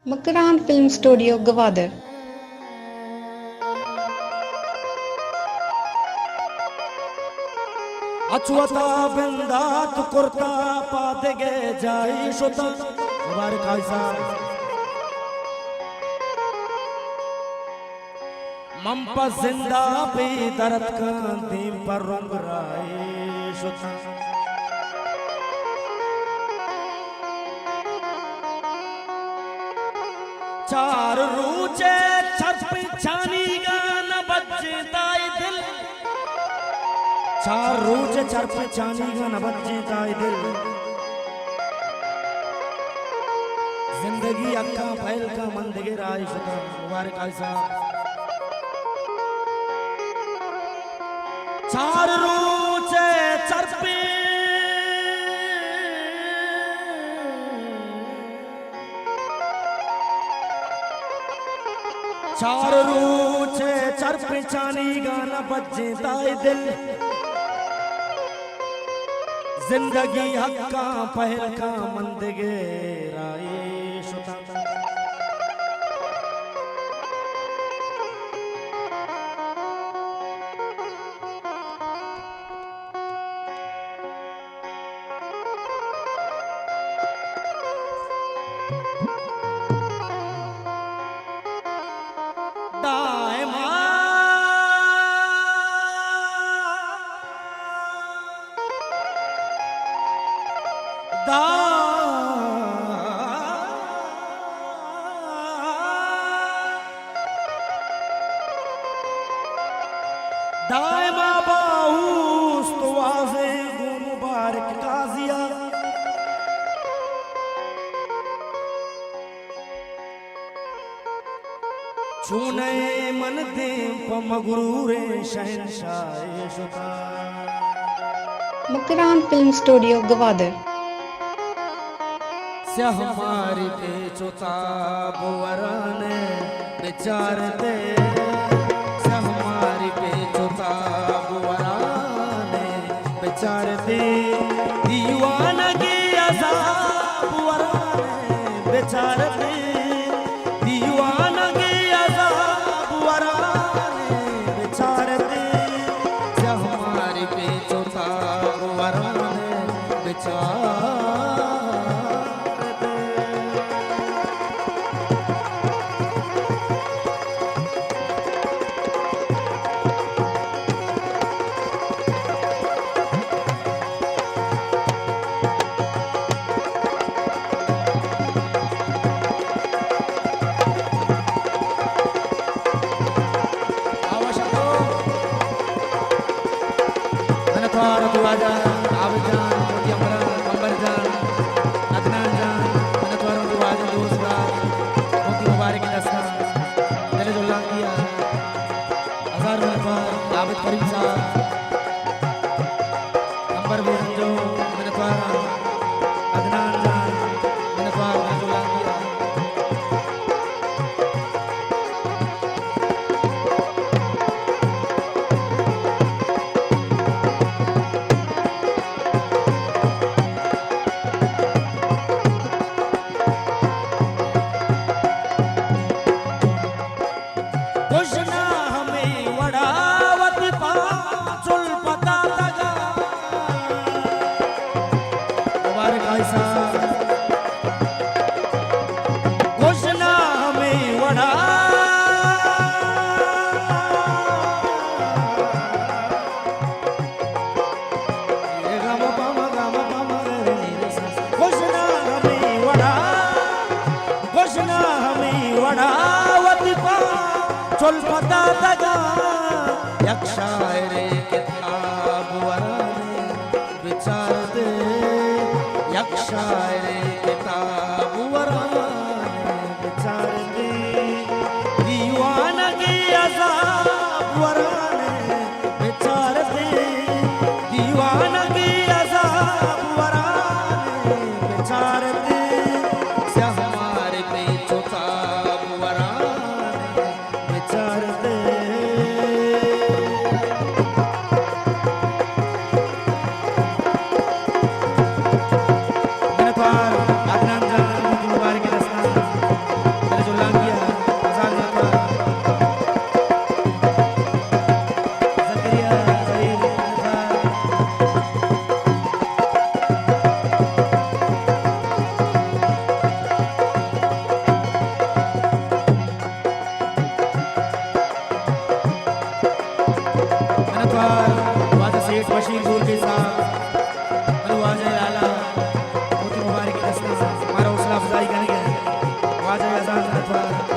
Makran film studio Gwadar. अचुअता बिंदात कुर्ता पादगे जाई शुता मुबारक खालसा मंपा जिंदा भी दर्द का दीम पर रंग राय शुता चार रूचे छपी छानी गाना बच्चे दाई दिल चार रूचे छपी छानी गाना बच्चे दाई दिल जिंदगी अक्का फैल का मंदगे राय शुदा मुबारक खालसा चार रूचे छपी चार रूचे चर पिछानी गाना बच्चे ताए दिल जिंदगी हक्का पहल का मंदगे राय शुता दायमा बाऊस तो आज़े गो मुबारक काजिया चूने मन दे पमगरूरे शहनशाह शुता मकरान फिल्म स्टूडियो गवादर। से हमारी पे चोता बुवराने बेचार दे से हमारी पे चोता बुवराने बेचार दे दीवाना की अज़ाब बुवराने बेचार दे दीवाना की अज़ाब बुवराने बेचार दे से हमारी पे चोता बुवराने बेचार चल पता तगा एक शायरे किताब वराने विचार दे एक शायरे किताब वराने विचार दे दीवाना की अज़ाब वराने विचार दे दीवाना की अज़ाब वराने विचार दे से हमारे पे चोता विचार दे अतवार वाजा सेठ बशीर दूर के साथ अनु वाजा लाला मोती मुबारक की दस्ता हमारा हौसला अफजाई करेंगे वाजा अजान अतवार